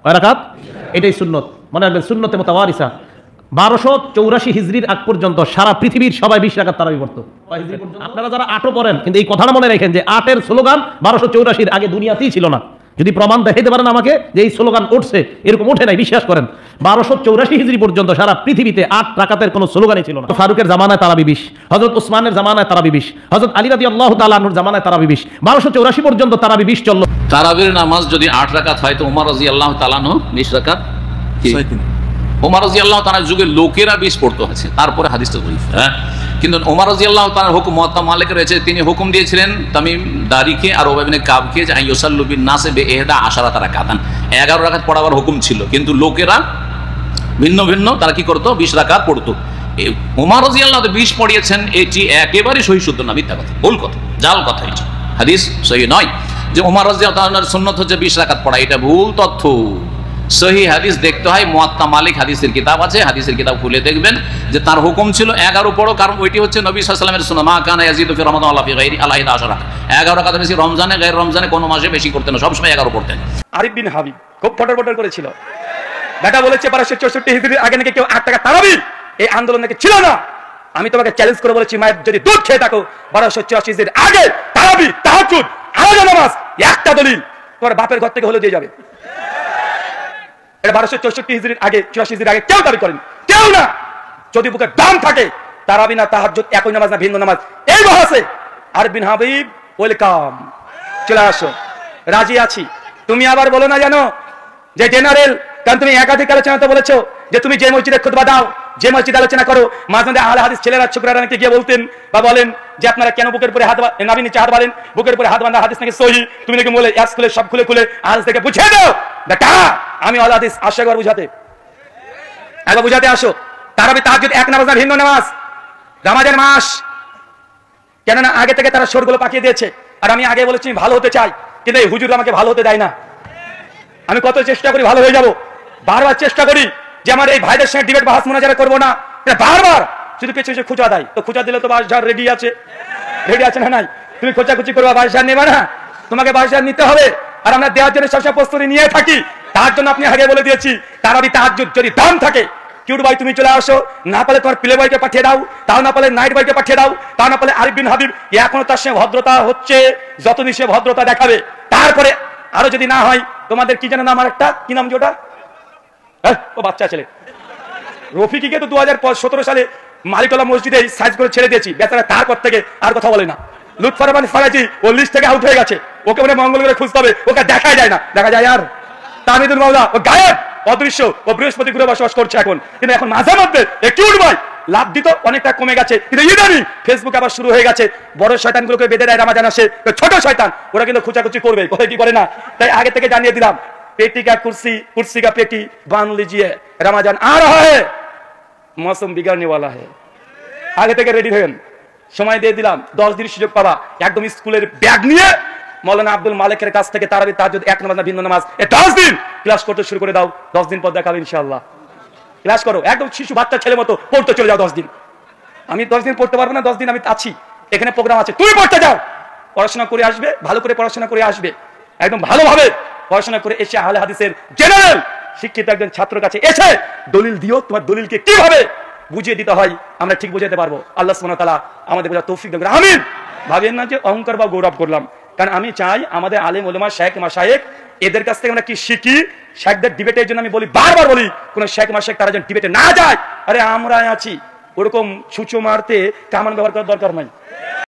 কয় রাকাত? এটাই সুন্নত, মনে রাখবেন সুন্নতে মুতাওয়ারিসা। 1284 হিজরির আগ পর্যন্ত সারা পৃথিবীর সবাই 20 রাকাত তারাবি পড়তো। আপনারা যারা 8ও পড়েন, কিন্তু এই কথাটা মনে রাখেন যে 8-এর স্লোগান 1284 আগে দুনিয়াতেই ছিল না। যদি প্রমাণ দেখাইতে পারেন আমাকে যে এই স্লোগান উঠছে, এরকম উঠে নাই, বিশ্বাস করেন 1284 হিজরি পর্যন্ত সারা পৃথিবীতে 8 রাকাতের কোনো স্লোগানই ছিল না। ফারুকের জামানায় তারাবি 20, হযরত ওসমানের জামানায় তারাবি 20, হযরত আলী রাদিয়াল্লাহু তাআলা আনহুর জামানায় তারাবি 20, 1284 পর্যন্ত তারাবি 20 চলল। তারাবির নামাজ যদি 8 রাকাত হয় তো ওমর রাদিয়াল্লাহু তাআলা আনহু 20 রাকাত কি? ওমর রাদিয়াল্লাহু তাআলার যুগে লোকেরা 20 পড়তে হয়েছে, তারপরে হাদিসটা বলি। হ্যাঁ, কিন্তু ওমর রাদিয়াল্লাহু তাআলার হুকুম মুয়াত্তা মালিক রয়েছে, তিনি হুকুম দিয়েছিলেন তামিম দারিকে আর উবাই ইবনে কাবকে যে আইয়ুসাল্লু বিন নাসে বে 11 রাকাতান, 11 রাকাত পড়াবার হুকুম ছিল, কিন্তু লোকেরা ভিন্ন ভিন্ন তারা কি করতো? 20 রাকাত পড়তো। ওমর রাদিয়াল্লাহু তাআলা 20 পড়িয়েছেন, এটি একেবারে সহি শুদ্ধ না, মিথ্যা কথা, ভুল কথা, জাল কথা। এটি হাদিস সহি নয় যে ওমর রাদিয়াল্লাহু তাআলার সুন্নাত হচ্ছে 20 রাকাত পড়া, এটা ভুল তথ্য। সহি হাদিস দেখতে হয়, মুয়াত্তা মালিক হাদিসের কিতাব আছে, হাদিসের কিতাব খুলে দেখবেন যে তার হুকুম ছিল 11 পড়ো, কারণ ওইটি হচ্ছে নবী সাল্লাল্লাহু আলাইহি ওয়াসাল্লামের সুন্নাহ, মা কানা ইয়াজিদু ফি রমাদান ওয়ালা ফি গায়রি আলা 11 রাকাত। 11 রাকাত বেশি রমজানে, গায়র রমজানে কোনো মাসে বেশি করতেন না, সবসময় 11 পড়তেন। আরিফ বিন হাবিব খুব ফটর করেছিল, বেটা বলেছে 1264 হিজরির আগে নাকি কেউ 8 টাকা তারাবি, এই আন্দোলন নাকি ছিল না। আমি তোমাকে চ্যালেঞ্জ করে বলেছি, মায়ের যদি দুধ খেয়ে থাকো 1284 হিজরির আগে তারাবি, তাহাজ্জুদ, আলাদা নামাজ, একটা দলিল তোমার বাপের ঘর থেকে হলে দিয়ে যাবে। 1264 হিজরির আগে, 84 হিজরির আগে কেউ দাবি করেন, কেউ না। যদি বুকে দাম থাকে, তারাবি না তাহাজ্জুদ একই নামাজ না ভিন্ন নামাজ, এই বহাসে আরিফ বিন হাবিব ওয়েলকাম, চলে আসো, রাজি আছি। তুমি আবার বলো না জানো যে জেনারেল, কারণ তুমি একাধিক আলোচনাতে বলেছো যে তুমি যে মসজিদে খুতবা দাও, যে মসজিদে আলোচনা করো, মাঝে মাঝে আহলে হাদিস ছেলেরা ছোকরারা নাকি গিয়ে বলতেন বা বলেন যে আপনারা কেন বুকের উপরে হাত, নাভি নিচে হাত বাঁধেন, বুকের উপরে হাত বাঁধা হাদিস নাকি সহিহ। তুমি নাকি বলে এক খুলে সব খুলে খুলে হাদিস থেকে বুঝিয়ে দাও। বেটা আমি আহলে হাদিস আসো, একবার বুঝাতে, একবার বুঝাতে আসো। তারাবি তাহাজ্জুদ এক নামাজ না ভিন্ন নামাজ। রমাদান মাস, কেননা আগে থেকে তারা সরগুলো পাকিয়ে দিয়েছে। আর আমি আগে বলেছি ভালো হতে চাই, কিন্তু এই হুজুর আমাকে ভালো হতে দেয় না। আমি কত চেষ্টা করি ভালো হয়ে যাব, বারবার চেষ্টা করি যে আমার এই ভাইদের সঙ্গে ডিবেট বাহাস মোনাজারা করবো না, বারবার শুধু কিছু কিছু খুঁজা দেয়। তো খুঁজা দিলে তো বাসঝাড় রেডি আছে, রেডি আছে না নাই? তুমি খোঁচাখুচি করবা, বাসঝাড় নেবা না, তোমাকে বাসঝাড় নিতে হবে। আর আমরা দেওয়ার জন্য সবসময় প্রস্তুতি নিয়ে থাকি। তার জন্য আপনি আগে বলে দিয়েছি, তারাবি তাহাজ্জুদ যদি দাম থাকে, কিউট ভাই তুমি চলে আসো, না পালে তোমার প্লে বয়কে পাঠিয়ে দাও, তাও না পালে নাইট বয়কে পাঠিয়ে দাও, তাও না পালে আরিফ বিন হাবিব, এখনো তার সঙ্গে ভদ্রতা হচ্ছে, যতদিন সে ভদ্রতা দেখাবে। তারপরে আরো যদি না হয়, তোমাদের কি যেন নাম, আর একটা কি নাম যেটা, ও বাচ্চা ছেলে রফিকিকে তো 2017 সালে মালিকলা মসজিদে সাইজ করে ছেড়ে দিয়েছি, বেচারা তারপর থেকে আর কথা বলে না। লুৎফর রহমান ফারাজি ও লিস্ট থেকে আউট হয়ে গেছে, ওকে মানে মঙ্গল করে খুঁজতে হবে, ওকে দেখা যায় না, দেখা যায় আর তামিদুল মাওলা ও গায়েব, অদৃশ্য, ও বৃহস্পতি গ্রহে বসবাস করছে এখন। কিন্তু এখন মাঝে মধ্যে একটু ভাই লাভ দিত, অনেকটা কমে গেছে, কিন্তু ইদানিং ফেসবুক আবার শুরু হয়ে গেছে। বড় শয়তানগুলোকে বেঁধে দেয় রামাজান আসে, ছোট শয়তান ওরা কিন্তু খুঁচাখুচি করবে, কোথায় কি করে না। তাই আগে থেকে জানিয়ে দিলাম, पेटी का कुर्सी, कुर्सी का पेटी बांध लीजिए, रमजान आ रहा है, मौसम बिगड़ने वाला है। आगे থেকে রেডি হন, সময় দিয়ে দিলাম, 10 দিন সুযোগ পাবা। একদম স্কুলের ব্যাগ নিয়ে মাওলানা আব্দুল মালিকের কাছ থেকে তারাবি তাহাজ্জুদ এক নামাজ না ভিন্ন নামাজ, এই 10 দিন ক্লাস করতে শুরু করে দাও। 10 দিন পর দেখাবে ইনশাআল্লাহ। ক্লাস করো, একদম শিশু বাচ্চা ছেলে মতো পড়তে চলে যাও 10 দিন। আমি 10 দিন পড়তে পারবো না, 10 দিন আমি আছি, এখানে প্রোগ্রাম আছে, তুমি পড়তে যাও, পড়াশোনা করে আসবে, ভালো করে পড়াশোনা করে আসবে, একদম ভালোভাবে পড়াশোনা করে এসে আহলে হাদিসের জেনারেল শিক্ষিত একজন ছাত্রের কাছে এসে দলিল দিও, তোমার দলিলকে কিভাবে বুঝিয়ে দিতে হয় আমরা ঠিক বুঝাতে পারবো। আল্লাহ সুবহানাহু ওয়া তাআলা আমাদের বোঝার তৌফিক দেন, আমিন। ভাবেন না যে অহংকার বা গৌরব করলাম, কারণ আমি চাই আমাদের আলেম ওলামা শেখ মাশায়েখ এদের কাছ থেকে আমরা কি শিখি। শেখদের ডিবেটের জন্য আমি বলি, বারবার বলি, কোন শেখ মাশায়েখ তারা যেন ডিবেটে না যায়। আরে আমরা আছি, ওরকম ছুঁচো মারতে কামান ব্যবহার করার দরকার নাই।